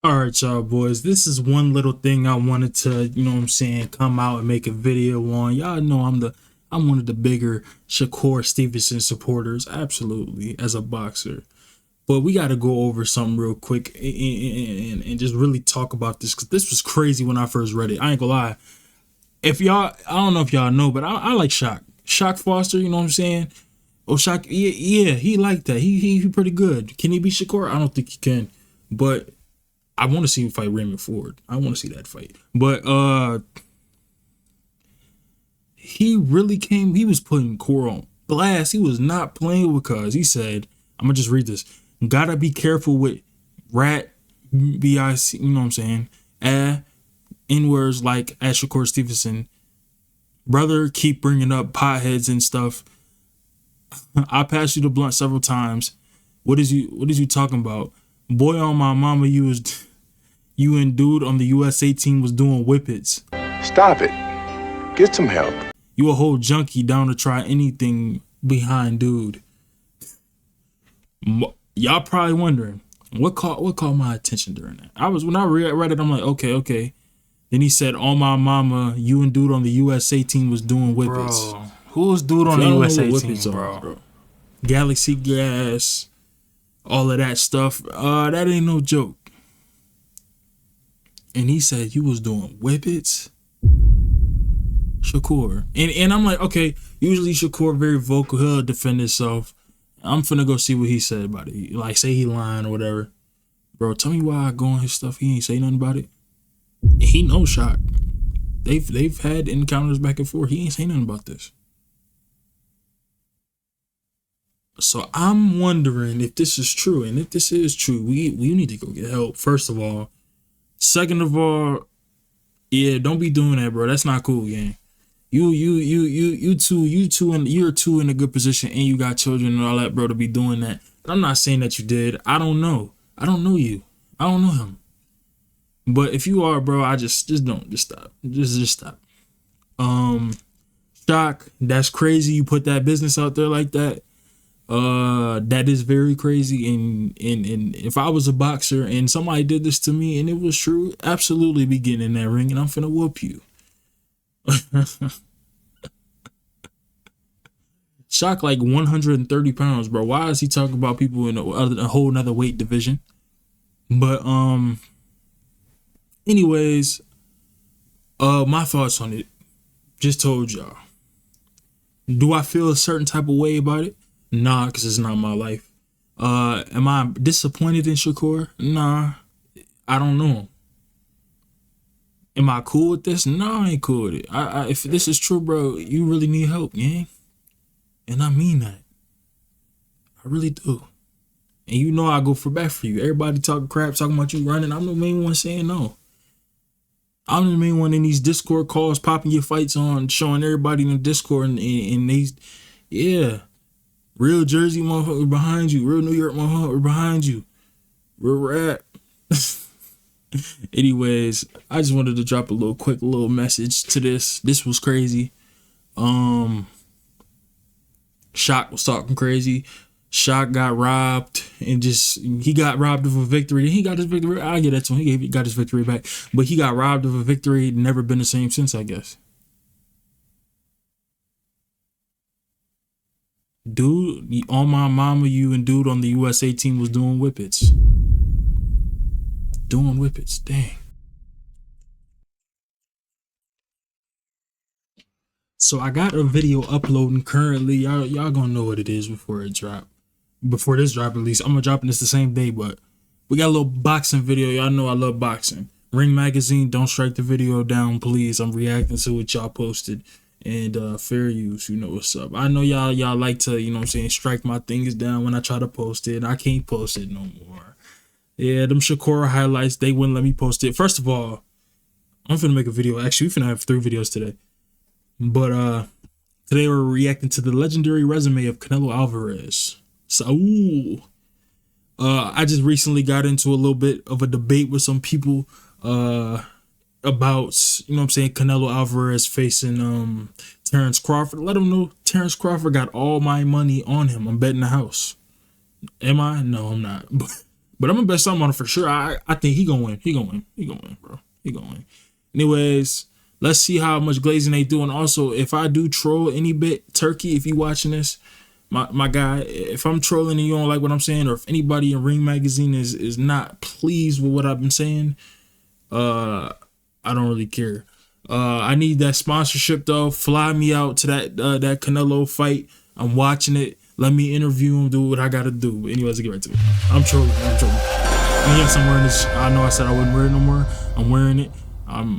All right, y'all boys. This is one little thing I wanted to, come out and make a video on. Y'all know I'm one of the bigger Shakur Stevenson supporters, absolutely, as a boxer. But we got to go over something real quick and just really talk about this, because this was crazy when I first read it. I ain't gonna lie. I don't know if y'all know, but I like Shock Foster. You know what I'm saying? Oh, Shock, yeah, he like that. He pretty good. Can he beat Shakur? I don't think he can, but I want to see him fight Raymond Ford. I want to see that fight. But he really came. He was putting Core on blast. He was not playing with cuz. He said, I'm gonna just read this. Gotta be careful with rat BIC. You know what I'm saying? N-words like at Shakur Stevenson. Brother, keep bringing up potheads and stuff. I passed you the blunt several times. What is you talking about? Boy, on my mama, you and dude on the USA team was doing whippets. Stop it. Get some help. You a whole junkie down to try anything behind dude. Y'all probably wondering what caught my attention during that. When I read it, I'm like, okay. Then he said, on my mama, you and dude on the USA team was doing whippets. Bro, who's dude on the USA team, bro? Galaxy Gas, all of that stuff. That ain't no joke. And he said you was doing whippets, Shakur. And I'm like, okay, usually Shakur very vocal, he'll defend himself. I'm finna go see what he said about it. Like, say he lying or whatever. Bro, tell me why I go on his stuff. He ain't say nothing about it. And he knows Shock. They've had encounters back and forth. He ain't say nothing about this. So I'm wondering if this is true. And if this is true, we need to go get help, first of all. Second of all, yeah, don't be doing that, bro. That's not cool, gang. You're two in a good position, and you got children and all that, bro, to be doing that. I'm not saying that you did. I don't know. I don't know you. I don't know him. But if you are, bro, just stop. Just stop. Shock, that's crazy. You put that business out there like that. That is very crazy. And if I was a boxer and somebody did this to me and it was true, absolutely be getting in that ring and I'm finna whoop you. Shock like 130 pounds, bro. Why is he talking about people in a whole nother weight division? But anyways, my thoughts on it. Just told y'all. Do I feel a certain type of way about it? Nah, because it's not my life. Am I disappointed in Shakur? Nah, I don't know. Am I cool with this? No, I ain't cool with it. If this is true, bro, you really need help, gang. And I mean that. I really do. And you know I go for back for you. Everybody talking crap, talking about you running. I'm the main one saying no. I'm the main one in these Discord calls, popping your fights on, showing everybody in the Discord, and they, yeah. Real Jersey motherfucker behind you. Real New York motherfucker behind you. Real rap. Anyways, I just wanted to drop a quick little message to this. This was crazy. Shock was talking crazy. Shock got robbed and he got robbed of a victory. Then he got his victory. I'll get that to him. He got his victory back. But he got robbed of a victory. Never been the same since, I guess. Dude, on my mama, you and dude on the USA team was doing whippets. Doing whippets, dang. So I got a video uploading currently. Y'all gonna know what it is before it drop. Before this drop, at least. I'm gonna drop this the same day, but we got a little boxing video. Y'all know I love boxing. Ring Magazine, don't strike the video down, please. I'm reacting to what y'all posted. And fair use, you know what's up. I know y'all like to, you know what I'm saying, strike my things down when I try to post it. I can't post it no more. Yeah, them Shakur highlights, they wouldn't let me post it. First of all, I'm finna make a video. Actually, we finna have 3 videos today. But today we're reacting to the legendary resume of Canelo Alvarez. So, I just recently got into a little bit of a debate with some people about, you know what I'm saying, Canelo Alvarez facing Terrence Crawford. Let them know Terrence Crawford got all my money on him. I'm betting the house. Am I? No, I'm not. But I'm gonna bet something on it for sure. I think he gonna win. He gonna win, bro. He gonna win. Anyways, let's see how much glazing they do. And also, if I do troll any bit, Turkey, if you watching this, my guy, if I'm trolling and you don't like what I'm saying, or if anybody in Ring Magazine is not pleased with what I've been saying, I don't really care. I need that sponsorship though. Fly me out to that Canelo fight. I'm watching it. Let me interview him, do what I gotta do. But anyways, let's get right to it. I'm trolling. And yes, I'm wearing this. I know I said I wouldn't wear it no more. I'm wearing it.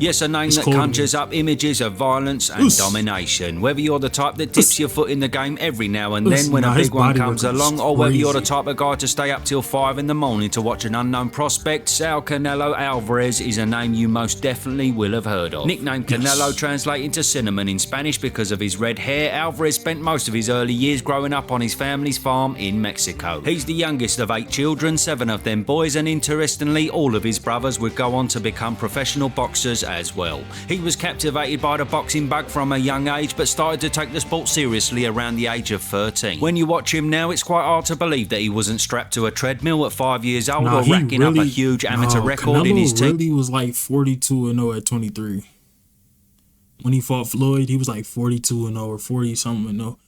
Yes, a name that conjures up images of violence and domination. Whether you're the type that dips your foot in the game every now and then when a big one comes along, or whether you're the type of guy to stay up till 5 in the morning to watch an unknown prospect, Sal Canelo Alvarez is a name you most definitely will have heard of. Nicknamed Canelo, translating to cinnamon in Spanish because of his red hair, Alvarez spent most of his early years growing up on his family's farm in Mexico. He's the youngest of 8 children, 7 of them boys, and interestingly, all of his brothers would go on to become professional boxers as well. He was captivated by the boxing bug from a young age, but started to take the sport seriously around the age of 13. When you watch him now, it's quite hard to believe that he wasn't strapped to a treadmill at 5 years old or racking up a huge amateur record in his team. Canelo really was like 42-0 at 23. When he fought Floyd, he was like 42-0 or 40-something-0.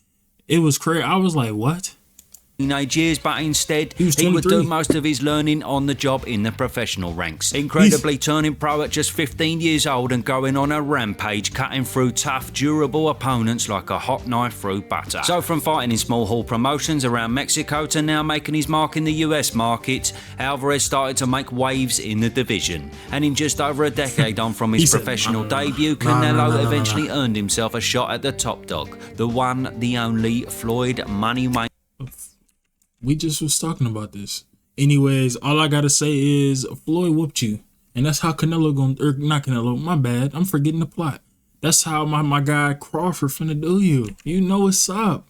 It was crazy. I was like, what? Teenage years, but instead he would do most of his learning on the job in the professional ranks. Incredibly, turning pro at just 15 years old and going on a rampage, cutting through tough, durable opponents like a hot knife through butter. So from fighting in small hall promotions around Mexico to now making his mark in the US market, Alvarez started to make waves in the division. And in just over a decade on from his professional debut, Canelo eventually earned himself a shot at the top dog, the one, the only Floyd Mayweather. We just was talking about this. Anyways, all I gotta say is Floyd whooped you. And that's how Canelo not Canelo, my bad. I'm forgetting the plot. That's how my guy Crawford finna do you. You know what's up.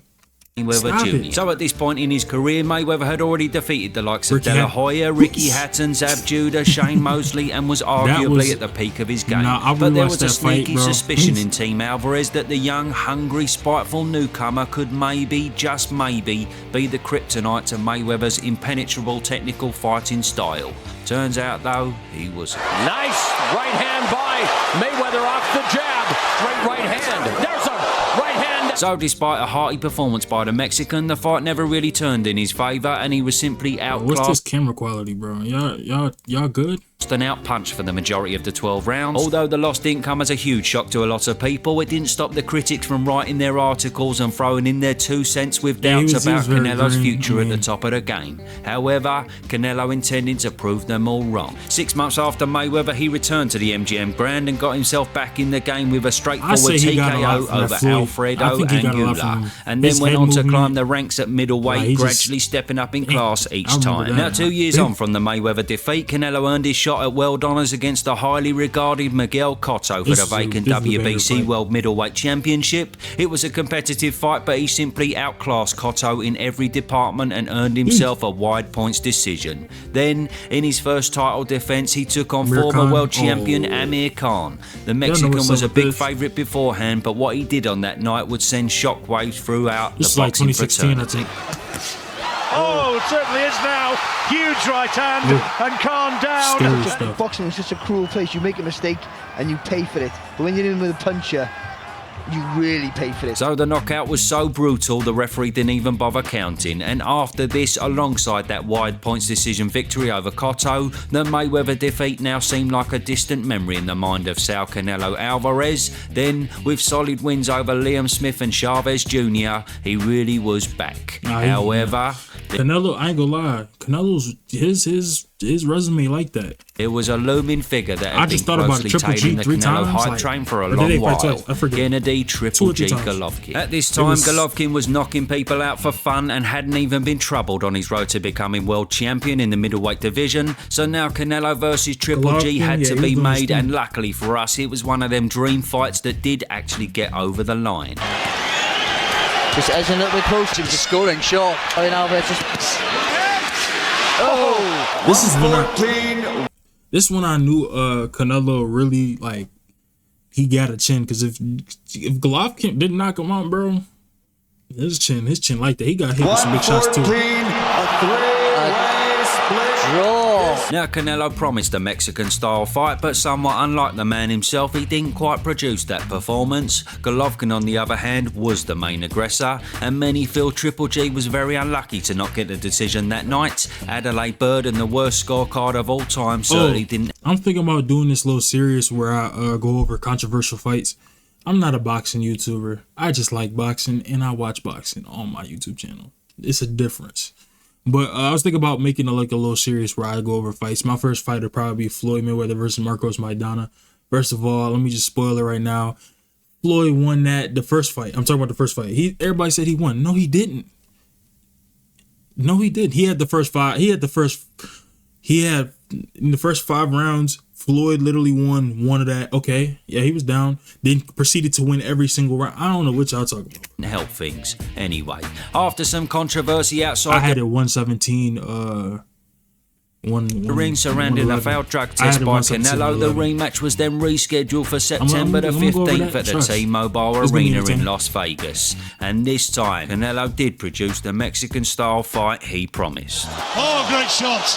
Mayweather Jr. So at this point in his career, Mayweather had already defeated the likes of De La Hoya, Ricky Hatton, Zab Judah, Shane Mosley, and was arguably at the peak of his game. But there was a sneaky suspicion in Team Alvarez that the young, hungry, spiteful newcomer could maybe, just maybe, be the kryptonite to Mayweather's impenetrable technical fighting style. Turns out, though, he was. Nice right hand by Mayweather off the jab. Straight right hand. There's a right hand. So despite a hearty performance by the Mexican, the fight never really turned in his favour and he was simply outclassed. What's this camera quality, bro? Y'all good? An outpunch for the majority of the 12 rounds. Although the loss didn't come as a huge shock to a lot of people, it didn't stop the critics from writing their articles and throwing in their 2 cents with doubts about Canelo's future at the top of the game. However, Canelo intended to prove them all wrong. 6 months after Mayweather, he returned to the MGM Grand and got himself back in the game with a straightforward TKO over Alfredo Anguilla, and then went on to climb the ranks at middleweight, gradually stepping up in class each time. Now, 2 years on from the Mayweather defeat, Canelo earned his shot at world honours against the highly regarded Miguel Cotto for the vacant WBC World Middleweight Championship. It was a competitive fight, but he simply outclassed Cotto in every department and earned himself a wide points decision. Then, in his first title defence, he took on former world champion Amir Khan. The Mexican was a big favourite beforehand, but what he did on that night would send shockwaves throughout the boxing fraternity. Oh, it certainly is now. Huge right hand and Khan down. Boxing is such a cruel place. You make a mistake and you pay for it. But when you're in with a puncher, you really pay for it. So the knockout was so brutal, the referee didn't even bother counting. And after this, alongside that wide points decision victory over Cotto, the Mayweather defeat now seemed like a distant memory in the mind of Sal Canelo Alvarez. Then, with solid wins over Liam Smith and Chavez Jr., he really was back. However, Canelo, I ain't gonna lie, Canelo's his resume like that. It was a looming figure that had been closely tailing the Canelo hype train for a long while. Kennedy Triple G Golovkin. At this time, Golovkin was knocking people out for fun and hadn't even been troubled on his road to becoming world champion in the middleweight division. So now Canelo versus Triple G had to be made, and luckily for us, it was one of them dream fights that did actually get over the line. Just edging a little bit close. He was just scoring shot. This one I knew Canelo really, like, he got a chin, because if Golovkin didn't knock him out, bro, his chin like that. He got hit with some big shots too. Draw. Now, Canelo promised a Mexican-style fight, but somewhat unlike the man himself, he didn't quite produce that performance. Golovkin, on the other hand, was the main aggressor, and many feel Triple G was very unlucky to not get the decision that night. Adelaide Bird and the worst scorecard of all time certainly didn't. I'm thinking about doing this little series where I go over controversial fights. I'm not a boxing YouTuber. I just like boxing, and I watch boxing on my YouTube channel. It's a difference. But I was thinking about making a little series where I go over fights. My first fight would probably be Floyd Mayweather versus Marcos Maidana. First of all, let me just spoil it right now. Floyd won the first fight. I'm talking about the first fight. Everybody said he won. No, he didn't. No, he did. He had the first five. He had in the first 5 rounds. Floyd literally won one of that. Okay, yeah, he was down. Then proceeded to win every single round. I don't know what y'all talking about. Help things. Anyway, after some controversy outside, I had it 117. The ring surrounding a failed drug test by Canelo, the rematch was then rescheduled for September the 15th at the T-Mobile Arena in Las Vegas. And this time, Canelo did produce the Mexican-style fight he promised. Oh, great shots.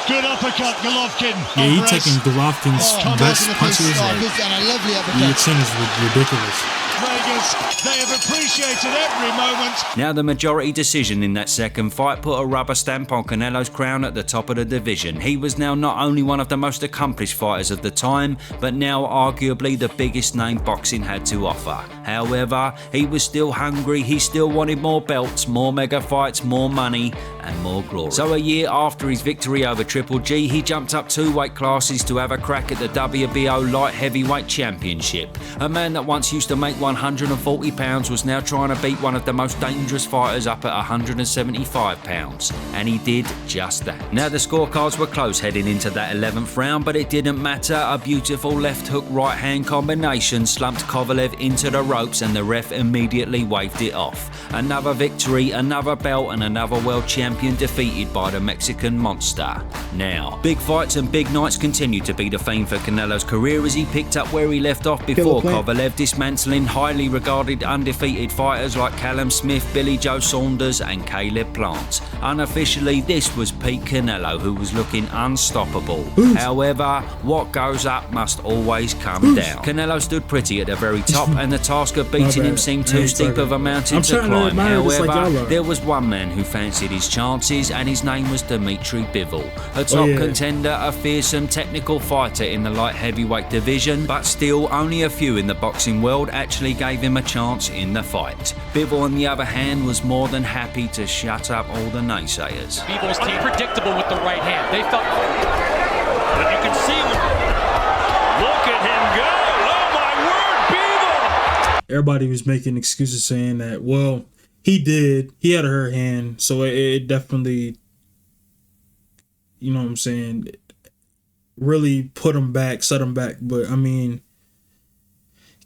Good uppercut, Golovkin. Yeah, he's taking Golovkin's best punches. And a lovely uppercut. The chin is ridiculous. Vegas, they have appreciated every moment. Now, the majority decision in that second fight put a rubber stamp on Canelo's crown at the top of the division. He was now not only one of the most accomplished fighters of the time, but now arguably the biggest name boxing had to offer. However, he was still hungry. He still wanted more belts, more mega fights, more money, and more glory. So a year after his victory over Triple G, he jumped up 2 weight classes to have a crack at the WBO Light Heavyweight Championship. A man that once used to make 140 pounds was now trying to beat one of the most dangerous fighters up at 175 pounds. And he did just that. Now, the scorecards were close heading into that 11th round, but it didn't matter. A beautiful left hook right hand combination slumped Kovalev into the ropes, and the ref immediately waved it off. Another victory, another belt, and another world champion defeated by the Mexican monster. Now, big fights and big nights continue to be the theme for Canelo's career as he picked up where he left off before Kovalev, dismantling highly regarded undefeated fighters like Callum Smith, Billy Joe Saunders, and Caleb Plant. Unofficially, this was peak Canelo, who was looking unstoppable. However, what goes up must always come down. Canelo stood pretty at the very top, and the task of beating him seemed too steep of a mountain to climb. However, there was one man who fancied his chances, and his name was Dimitri Bivol, a top contender, a fearsome technical fighter in the light heavyweight division, but still only a few in the boxing world actually gave him a chance in the fight. Bivol, on the other hand, was more than happy to shut up all the naysayers. Bivol's unpredictable with the right hand. They felt, but you can see him. Look at him go! Oh my word, Bivol! Everybody was making excuses saying that, well, he had a hurt hand, so it definitely, you know what I'm saying, really put him back, set him back. But I mean,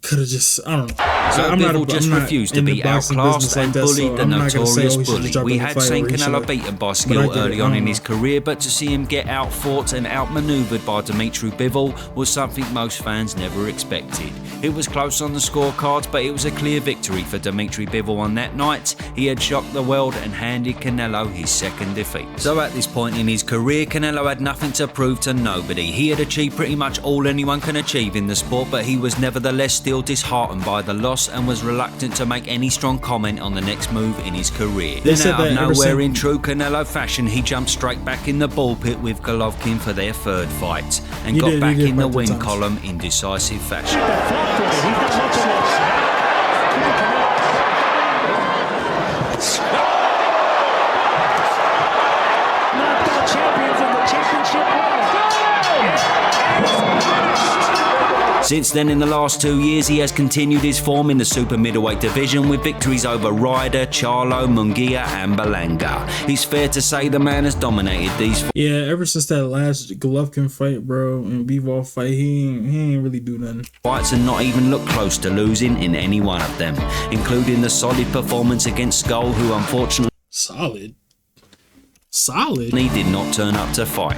could have just, I don't know. So Bivol just refused to be outclassed and bullied the notorious bully. We had seen Canelo beaten by skill early on in his career, but to see him get outfought and outmaneuvered by Dimitri Bivol was something most fans never expected. It was close on the scorecards, but it was a clear victory for Dimitri Bivol on that night. He had shocked the world and handed Canelo his second defeat. So at this point in his career, Canelo had nothing to prove to nobody. He had achieved pretty much all anyone can achieve in the sport, but he was nevertheless still disheartened by the loss and was reluctant to make any strong comment on the next move in his career. Then out of nowhere, in true Canelo fashion, he jumped straight back in the ball pit with Golovkin for their third fight and got back in the win column in decisive fashion. Since then, in the last 2 years, he has continued his form in the super middleweight division with victories over Ryder, Charlo, Munguia and Berlanga. It's fair to say the man has dominated these. Yeah, ever since that last Golovkin fight, bro, and Bivol fight, he ain't really do nothing. Fights and not even look close to losing in any one of them, including the solid performance against Skull, who unfortunately... Solid? He did not turn up to fight,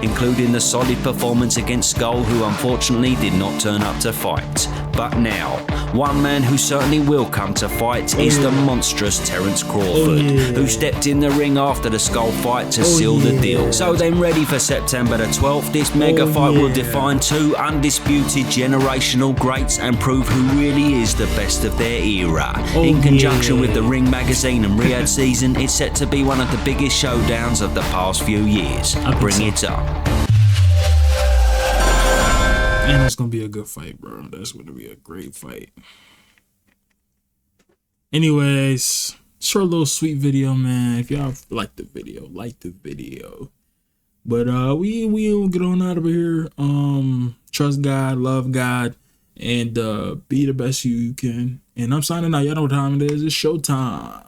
including the solid performance against Skull, who unfortunately did not turn up to fight. But now, one man who certainly will come to fight is the monstrous Terence Crawford, who stepped in the ring after the skull fight to seal the deal. So then, ready for September the 12th, this mega fight will define two undisputed generational greats and prove who really is the best of their era. In conjunction with the Ring magazine and Riyadh season, it's set to be one of the biggest showdowns of the past few years. Bring it up. And it's gonna be a good fight, bro. That's gonna be a great fight. Anyways, short little sweet video, man. If y'all like the video, like the video. But we will get on out of here. Trust God, love God, and be the best you can. And I'm signing out. Y'all know what time it is. It's showtime.